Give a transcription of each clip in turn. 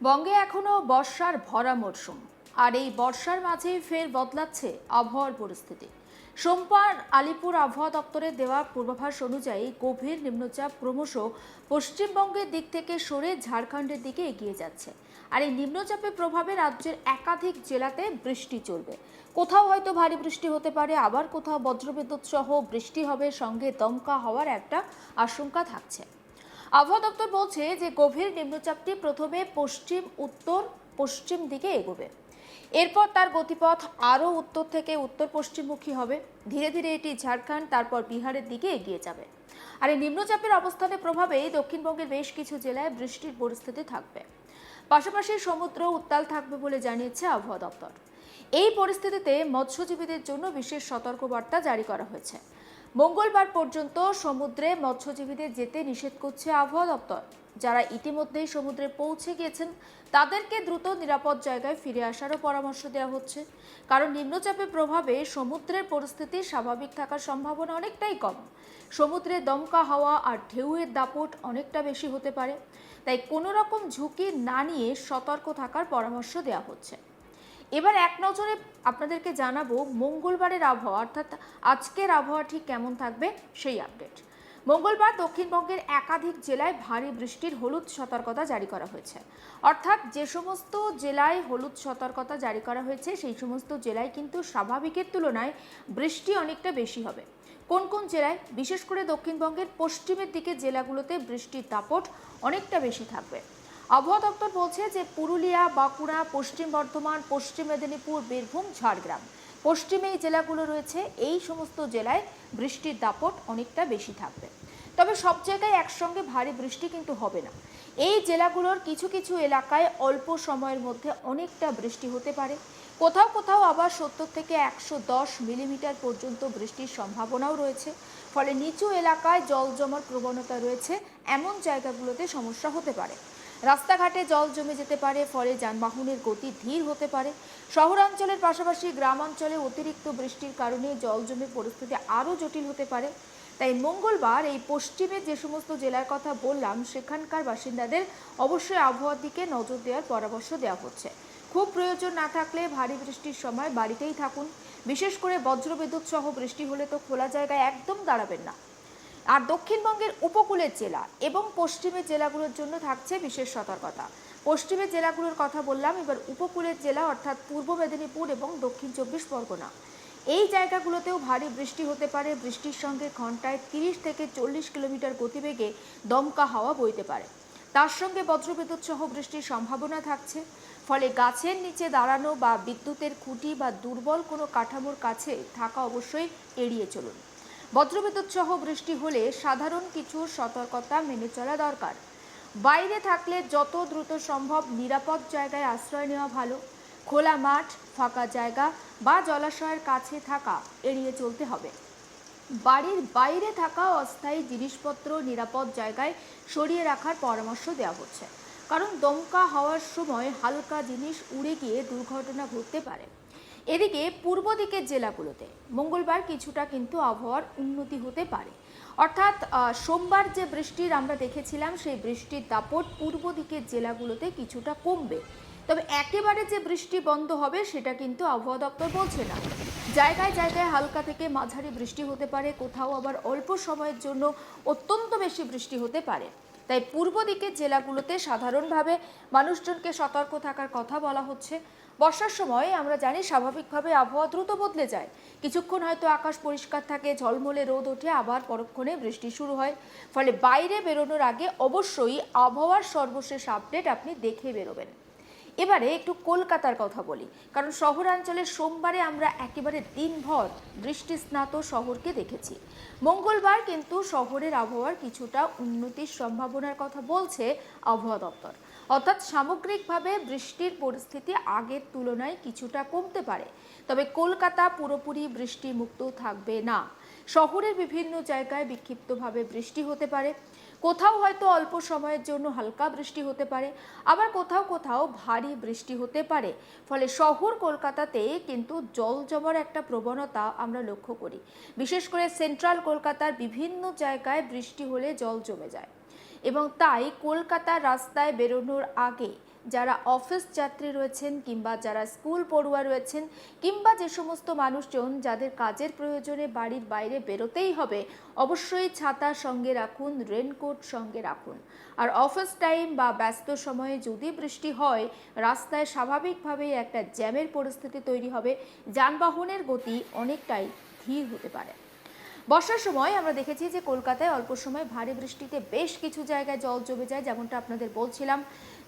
বঙ্গে এখনো বর্ষার ভরা মরশুম, আর এই বর্ষার মাঝেই ফের বদলাচ্ছে আবহাওয়ার পরিস্থিতি। সোমবার আলিপুর আবহাওয়া দপ্তরের দেওয়া পূর্বাভাস অনুযায়ী গভীর নিম্নচাপ ক্রমশ পশ্চিমবঙ্গের দিক থেকে সরে ঝাড়খণ্ডের দিকে এগিয়ে যাচ্ছে। আর এই নিম্নচাপের প্রভাবে রাজ্যের একাধিক জেলাতে বৃষ্টি চলবে। কোথাও হয়তো ভারী বৃষ্টি হতে পারে, আবার কোথাও বজ্রবিদ্যুৎ সহ বৃষ্টি হবে, সঙ্গে দমকা হওয়ার একটা আশঙ্কা থাকছে। আবহাওয়া দপ্তর বলছে যে গভীর নিম্নচাপটি প্রথমে পশ্চিম উত্তর পশ্চিম দিকে এগোবে, এরপর তার গতিপথ আরও উত্তর থেকে উত্তর পশ্চিমমুখী হবে। ধীরে ধীরে এটি ঝাড়খণ্ড তারপর বিহারের দিকে এগিয়ে যাবে। আর এই নিম্নচাপের অবস্থানের প্রভাবে দক্ষিণবঙ্গের বেশ কিছু জেলায় বৃষ্টির পরিস্থিতি থাকবে। পাশাপাশি সমুদ্র উত্তাল থাকবে বলে জানিয়েছে আবহাওয়া দপ্তর। এই পরিস্থিতিতে মৎস্যজীবীদের জন্য বিশেষ সতর্কবার্তা জারি করা হয়েছে। মঙ্গলবার পর্যন্ত সমুদ্রে মৎস্যজীবীদের যেতে নিষেধ করছে আবহাওয়া দপ্তর। যারা ইতিমধ্যেই সমুদ্রে পৌঁছে গিয়েছেন তাদেরকে দ্রুত নিরাপদ জায়গায় ফিরে আসারও পরামর্শ দেওয়া হচ্ছে, কারণ নিম্নচাপের প্রভাবে সমুদ্রের পরিস্থিতি স্বাভাবিক থাকার সম্ভাবনা অনেকটাই কম। সমুদ্রে দমকা হাওয়া আর ঢেউয়ের দাপট অনেকটা বেশি হতে পারে, তাই কোনো রকম ঝুঁকি না নিয়ে সতর্ক থাকার পরামর্শ দেওয়া হচ্ছে। এবার এক নজরে আপনাদেরকে জানাবো মঙ্গলবারের আবহাওয়া, অর্থাৎ আজকের আবহাওয়া ঠিক কেমন থাকবে সেই আপডেট। মঙ্গলবার দক্ষিণবঙ্গের একাধিক জেলায় ভারী বৃষ্টির হলুদ সতর্কতা জারি করা হয়েছে। অর্থাৎ যে সমস্ত জেলায় হলুদ সতর্কতা জারি করা হয়েছে সেই সমস্ত জেলায় কিন্তু স্বাভাবিকের তুলনায় বৃষ্টি অনেকটা বেশি হবে। কোন কোন জেলায়? বিশেষ করে দক্ষিণবঙ্গের পশ্চিমের দিকে জেলাগুলোতে বৃষ্টির দাপট অনেকটা বেশি থাকবে। আবহাওয়া দপ্তর বলছে যে পুরুলিয়া, বাঁকুড়া, পশ্চিম বর্ধমান, পশ্চিম মেদিনীপুর, বীরভূম, ঝাড়গ্রাম, পশ্চিমে এই জেলাগুলো রয়েছে, এই সমস্ত জেলায় বৃষ্টির দাপট অনেকটা বেশি থাকবে। তবে সব জায়গায় একসঙ্গে ভারী বৃষ্টি কিন্তু হবে না। এই জেলাগুলোর কিছু কিছু এলাকায় অল্প সময়ের মধ্যে অনেকটা বৃষ্টি হতে পারে। কোথাও কোথাও আবার 70 থেকে 110 মিলিমিটার পর্যন্ত বৃষ্টির সম্ভাবনাও রয়েছে। ফলে নিচু এলাকায় জল জমার প্রবণতা রয়েছে, এমন জায়গাগুলোতে সমস্যা হতে পারে। রাস্তাঘাটে জল জমে যেতে পারে, ফলে যানবাহনের গতি ধীর হতে পারে। শহরাঞ্চলের পাশাপাশি গ্রামাঞ্চলে অতিরিক্ত বৃষ্টির কারণে জল জমে পরিস্থিতি আরও জটিল হতে পারে। তাই মঙ্গলবার এই পশ্চিমে যে সমস্ত জেলার কথা বললাম সেখানকার বাসিন্দাদের অবশ্যই আবহাওয়ার দিকে নজর দেওয়ার পরামর্শ দেওয়া হচ্ছে। খুব প্রয়োজন না থাকলে ভারী বৃষ্টির সময় বাড়িতেই থাকুন। বিশেষ করে বজ্রবিদ্যুৎ সহ বৃষ্টি হলে তো খোলা জায়গায় একদম দাঁড়াবেন না। আর দক্ষিণবঙ্গের উপকূলের জেলা এবং পশ্চিমের জেলাগুলোর জন্য থাকছে বিশেষ সতর্কতা। পশ্চিমের জেলাগুলোর কথা বললাম, এবার উপকূলের জেলা অর্থাৎ পূর্ব মেদিনীপুর এবং দক্ষিণ 24 পরগনা, এই জায়গাগুলোতেও ভারী বৃষ্টি হতে পারে। বৃষ্টির সঙ্গে ঘন্টায় 30 থেকে 40 কিলোমিটার গতিবেগে দমকা হাওয়া বইতে পারে। তার সঙ্গে বজ্রবিদ্যুৎ সহ বৃষ্টির সম্ভাবনা থাকছে। ফলে গাছের নিচে দাঁড়ানো বা বিদ্যুতের খুঁটি বা দুর্বল কোনো কাঠামোর কাছে থাকা অবশ্যই এড়িয়ে চলুন। বজ্রবিদ্যুৎ সহ বৃষ্টি হলে সাধারণ কিছু সতর্কতা মেনে চলা দরকার। বাইরে থাকলে যত দ্রুত সম্ভব নিরাপদ জায়গায় আশ্রয় নেওয়া ভালো। খোলা মাঠ, ফাঁকা জায়গা বা জলাশয়ের কাছে থাকা এড়িয়ে চলতে হবে। বাড়ির বাইরে থাকা অস্থায়ী জিনিসপত্র নিরাপদ জায়গায় সরিয়ে রাখার পরামর্শ দেওয়া হচ্ছে, কারণ দমকা হওয়ার সময় হালকা জিনিস উড়ে গিয়ে দুর্ঘটনা ঘটতে পারে। এদিকে পূর্ব দিকের জেলাগুলোতে মঙ্গলবার কিছুটা কিন্তু আবহাওয়ার উন্নতি হতে পারে। অর্থাৎ সোমবার যে বৃষ্টির আমরা দেখেছিলাম সেই বৃষ্টির দাপট পূর্ব দিকের জেলাগুলোতে কিছুটা কমবে। তবে একেবারে যে বৃষ্টি বন্ধ হবে সেটা কিন্তু আবহাওয়া দপ্তর বলছে না। জায়গায় জায়গায় হালকা থেকে মাঝারি বৃষ্টি হতে পারে, কোথাও আবার অল্প সময়ের জন্য অত্যন্ত বেশি বৃষ্টি হতে পারে। তাই পূর্ব দিকের জেলাগুলোতে সাধারণভাবে মানুষজনকে সতর্ক থাকার কথা বলা হচ্ছে। বর্ষার সময় আমরা জানি স্বাভাবিকভাবে আবহাওয়া দ্রুত বদলে যায়। কিছুক্ষণ হয়তো আকাশ পরিষ্কার থাকে, ঝলমলে রোদ ওঠে, আবার পরক্ষণে বৃষ্টি শুরু হয়। ফলে বাইরে বেরোনোর আগে অবশ্যই আবহাওয়ার সর্বশেষ আপডেট আপনি দেখে বেরোবেন। এবারে একটু কলকাতার কথা বলি, কারণ শহরাঞ্চলের সোমবারে আমরা একেবারে দিনভর বৃষ্টিস্নাত শহরকে দেখেছি। মঙ্গলবার কিন্তু শহরের আবহাওয়ার কিছুটা উন্নতির সম্ভাবনার কথা বলছে আবহাওয়া দপ্তর। অর্থাৎ সামগ্রিকভাবে বৃষ্টির পরিস্থিতি আগের তুলনায় কিছুটা কমতে পারে। তবে কলকাতা পুরোপুরি বৃষ্টি মুক্ত থাকবে না। শহরের বিভিন্ন জায়গায় বিক্ষিপ্তভাবে বৃষ্টি হতে পারে। কোথাও হয়তো অল্প সময়ের জন্য হালকা বৃষ্টি হতে পারে, আবার কোথাও কোথাও ভারী বৃষ্টি হতে পারে। ফলে শহর কলকাতাতে কিন্তু জল জমার একটা প্রবণতা আমরা লক্ষ্য করি। বিশেষ করে সেন্ট্রাল কলকাতার বিভিন্ন জায়গায় বৃষ্টি হলে জল জমে যায়, এবং তাই কলকাতার রাস্তায় বেরোনোর আগে যারা অফিস যাত্রী রয়েছেন কিংবা যারা স্কুল পড়ুয়া রয়েছেন কিংবা যে সমস্ত মানুষজন যাদের কাজের প্রয়োজনে বাড়ির বাইরে বেরোতেই হবে, অবশ্যই ছাতা সঙ্গে রাখুন, রেনকোট সঙ্গে রাখুন। আর অফিস টাইম বা ব্যস্ত সময়ে যদি বৃষ্টি হয়, রাস্তায় স্বাভাবিকভাবেই একটা জ্যামের পরিস্থিতি তৈরি হবে, যানবাহনের গতি অনেকটাই ধীর হতে পারে। বর্ষার সময় আমরা দেখেছি যে কলকাতায় অল্প সময় ভারী বৃষ্টিতে বেশ কিছু জায়গায় জল জমে যায়, যেমনটা আপনাদের বলছিলাম,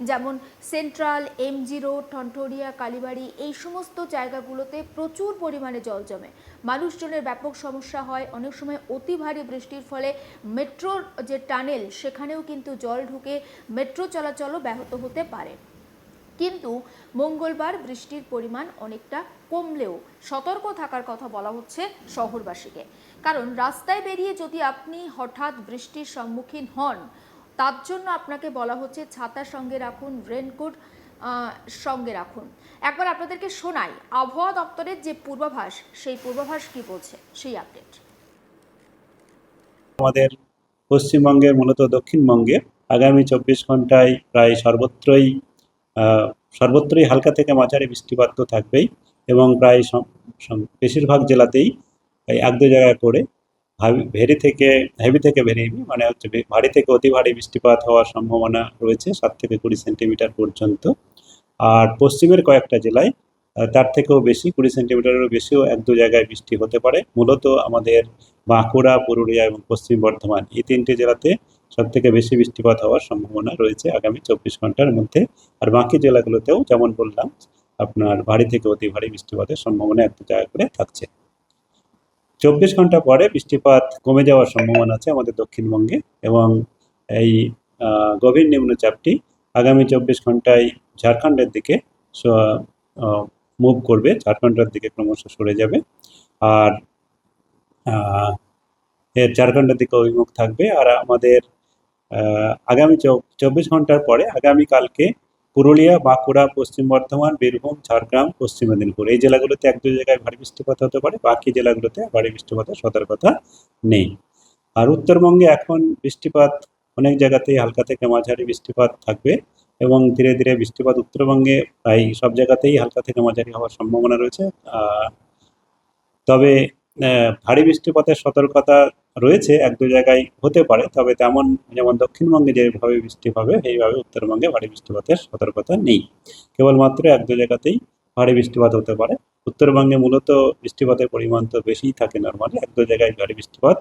যেমন সেন্ট্রাল, এমজি রোড, ঠনঠরিয়া, কালীবাড়ি, এই সমস্ত জায়গাগুলোতে প্রচুর পরিমাণে জল জমে, মানুষজনের ব্যাপক সমস্যা হয়। অনেক সময় অতি ভারী বৃষ্টির ফলে মেট্রোর যে টানেল সেখানেও কিন্তু জল ঢুকে মেট্রো চলাচলও ব্যাহত হতে পারে। কিন্তু মঙ্গলবার বৃষ্টির পরিমাণ অনেকটা কমলেও সতর্ক থাকার কথা বলা হচ্ছে শহরবাসীকে, কারণ রাস্তায় বেরিয়ে যদি আপনি হঠাৎ বৃষ্টির সম্মুখীন হন, তার জন্য আপনাকে বলা হচ্ছে ছাতা সঙ্গে রাখুন, রেনকোট সঙ্গে রাখুন। একবার আপনাদেরকে শোনাই আবহাওয়া দপ্তরের যে পূর্বাভাস, সেই পূর্বাভাস কি বলছে সেই আপডেট। আমাদের পশ্চিমবঙ্গের মূলত দক্ষিণবঙ্গে আগামী 24 ঘন্টায় প্রায় সর্বত্রই হালকা থেকে মাঝারি বৃষ্টিপাত তো থাকবেই, এবং প্রায় বেশিরভাগ জেলাতেই এক দু জায়গায় করে হেভি থেকে ভেরি হেভি মানে হচ্ছে ভারী থেকে অতি ভারী বৃষ্টিপাত হওয়ার সম্ভাবনা রয়েছে 7 থেকে 20 সেন্টিমিটার পর্যন্ত। আর পশ্চিমের কয়েকটা জেলায় তার থেকেও বেশি, 20 সেন্টিমিটারেরও বেশিও এক দু জায়গায় বৃষ্টি হতে পারে। মূলত আমাদের বাঁকুড়া, পুরুলিয়া এবং পশ্চিম বর্ধমান এই তিনটে জেলাতে সব থেকে বেশি বৃষ্টিপাত হওয়ার সম্ভাবনা রয়েছে আগামী 24 ঘন্টার মধ্যে। আর বাকি জেলাগুলোতেও যেমন বললাম আপনার ভারী থেকে অতি ভারী বৃষ্টিপাতের সম্ভাবনা এক দু জায়গা করে থাকছে। 24 ঘন্টা পরে বৃষ্টিপাত কমে যাওয়ার সম্ভাবনা আছে আমাদের দক্ষিণবঙ্গে, এবং এই গভীর নিম্নচাপটি আগামী 24 ঘন্টায় ঝাড়খণ্ডের দিকে মুভ করবে, ঝাড়খণ্ডের দিকে ক্রমশ সরে যাবে। আর এর ঝাড়খণ্ডের দিকে অভিমুখ থাকবে। আর আমাদের আগামী 24 ঘন্টার পরে আগামীকালকে পুরুলিয়া, বাঁকুড়া, পশ্চিম বর্ধমান, বীরভূম, ঝাড়গ্রাম, পশ্চিম মেদিনীপুর এই জেলাগুলোতে এক দু জায়গায় ভারী বৃষ্টিপাত হতে পারে, বাকি জেলাগুলোতে ভারী বৃষ্টিপাতের সতর্কতা নেই। আর উত্তরবঙ্গে এখন বৃষ্টিপাত অনেক জায়গাতেই হালকা থেকে মাঝারি বৃষ্টিপাত থাকবে, এবং ধীরে ধীরে বৃষ্টিপাত উত্তরবঙ্গে প্রায় সব জায়গাতেই হালকা থেকে মাঝারি হওয়ার সম্ভাবনা রয়েছে। তবে ভারী বৃষ্টিপাতের সতর্কতা রয়েছে, এক দু জায়গায় হতে পারে, তবে তেমন যেমন দক্ষিণবঙ্গে যেভাবে বৃষ্টি হবে সেইভাবে উত্তরবঙ্গে ভারী বৃষ্টিপাতের সতর্কতা নেই। কেবলমাত্র এক দু জায়গাতেই ভারী বৃষ্টিপাত হতে পারে। উত্তরবঙ্গে মূলত বৃষ্টিপাতের পরিমাণ তো বেশিই থাকে নর্মালি, এক দু জায়গায় ভারী বৃষ্টিপাত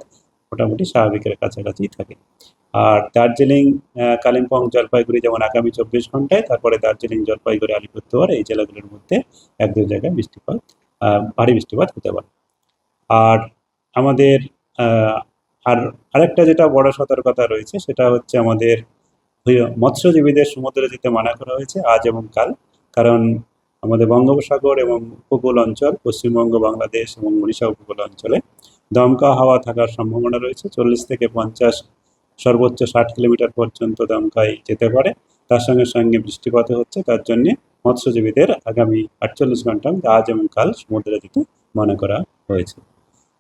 মোটামুটি স্বাভাবিকের কাছাকাছি থাকে। আর দার্জিলিং, কালিম্পং, জলপাইগুড়ি যেমন আগামী 24 ঘন্টায়, তারপরে দার্জিলিং, জলপাইগুড়ি, আলিপুরদুয়ার এই জেলাগুলোর মধ্যে এক দু জায়গায় ভারী বৃষ্টিপাত হতে পারে। আর আমাদের আরেকটা যেটা বড় সতর্কতা রয়েছে সেটা হচ্ছে আমাদের মৎস্যজীবীদের সমুদ্রে যেতে মানা করা হয়েছে আজ এবং কাল, কারণ আমাদের বঙ্গোপসাগর এবং উপকূল অঞ্চল, পশ্চিমবঙ্গ, বাংলাদেশ এবং উড়িষ্যা উপকূল অঞ্চলে দমকা হাওয়া থাকার সম্ভাবনা রয়েছে। 40 থেকে 50, সর্বোচ্চ 60 কিলোমিটার পর্যন্ত দমকায় যেতে পারে। তার সঙ্গে সঙ্গে বৃষ্টিপাত হচ্ছে, তার জন্য মৎস্যজীবীদের আগামী 48 ঘন্টা আজ এবং কাল সমুদ্রে যেতে মানা করা হয়েছে।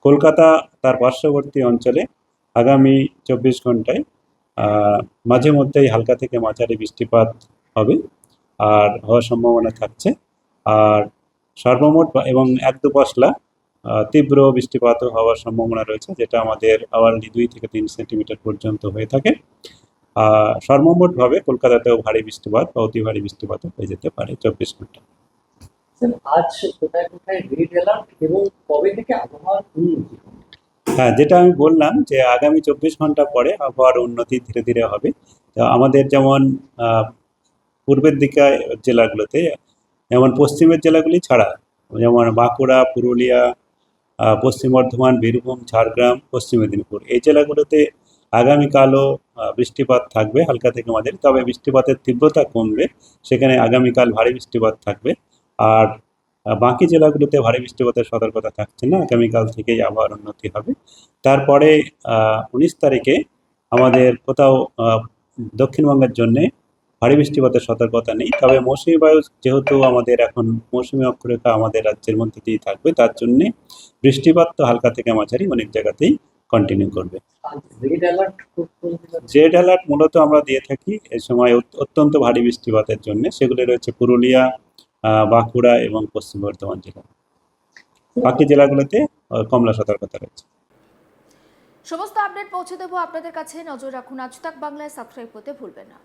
কলকাতা তার পার্শ্ববর্তী অঞ্চলে আগামী 24 ঘন্টায় মাঝে মধ্যেই হালকা থেকে মাঝারি বৃষ্টিপাত হবে আর হওয়ার সম্ভাবনা থাকছে। আর সর্বমোট এবং এক দু পশলা তীব্র বৃষ্টিপাতও হওয়ার সম্ভাবনা রয়েছে, যেটা আমাদের আওয়ারলি 2 থেকে 3 সেন্টিমিটার পর্যন্ত হয়ে থাকে। সর্বমোটভাবে কলকাতাতেও ভারী বৃষ্টিপাত বা অতি ভারী বৃষ্টিপাতও হয়ে যেতে পারে 24 ঘন্টা। আজ কোথায় কোথায় রেড অ্যালার্ট এবং কবে থেকে আবহাওয়ার উন্নতি? হ্যাঁ, যেটা আমি বললাম যে আগামী 24 ঘন্টা পরে আবহাওয়ার উন্নতি ধীরে ধীরে হবে। তো আমাদের যেমন পূর্বের দিকে জেলাগুলোতে, যেমন পশ্চিমের জেলাগুলি ছাড়া, যেমন বাঁকুড়া, পুরুলিয়া, পশ্চিম বর্ধমান, বীরভূম, ঝাড়গ্রাম, পশ্চিম মেদিনীপুর এই জেলাগুলোতে আগামীকালও বৃষ্টিপাত থাকবে হালকা থেকে মাঝারি, তবে বৃষ্টিপাতের তীব্রতা কমবে, সেখানে আগামীকাল ভারী বৃষ্টিপাত থাকবে। আর বাকি জেলাগুলোতে ভারী বৃষ্টিপাতের সতর্কতা থাকছে না, আগামীকাল থেকেই আবহাওয়ার উন্নতি হবে। তারপরে 19 তারিখে আমাদের কোথাও দক্ষিণবঙ্গের জন্যে ভারী বৃষ্টিপাতের সতর্কতা নেই, তবে মৌসুমী বায়ু যেহেতু আমাদের এখন মৌসুমী অক্ষরেখা আমাদের রাজ্যের মধ্যে দিয়েই থাকবে, তার জন্যে বৃষ্টিপাত তো হালকা থেকে মাঝারি অনেক জায়গাতেই কন্টিনিউ করবে। আর রেড অ্যালার্ট রেড অ্যালার্ট মূলত আমরা দিয়ে থাকি এই সময় অত্যন্ত ভারী বৃষ্টিপাতের জন্য। সেগুলি রয়েছে পুরুলিয়া, বাঁকুড়া এবং পশ্চিম বর্ধমান জেলা। বাকি জেলাগুলোতে কমলা সতর্কতা রয়েছে। সমস্ত আপডেট পৌঁছে দেবো আপনাদের কাছে। নজর রাখুন আজ তাক বাংলায়, সাবস্ক্রাইব করতে ভুলবেন না।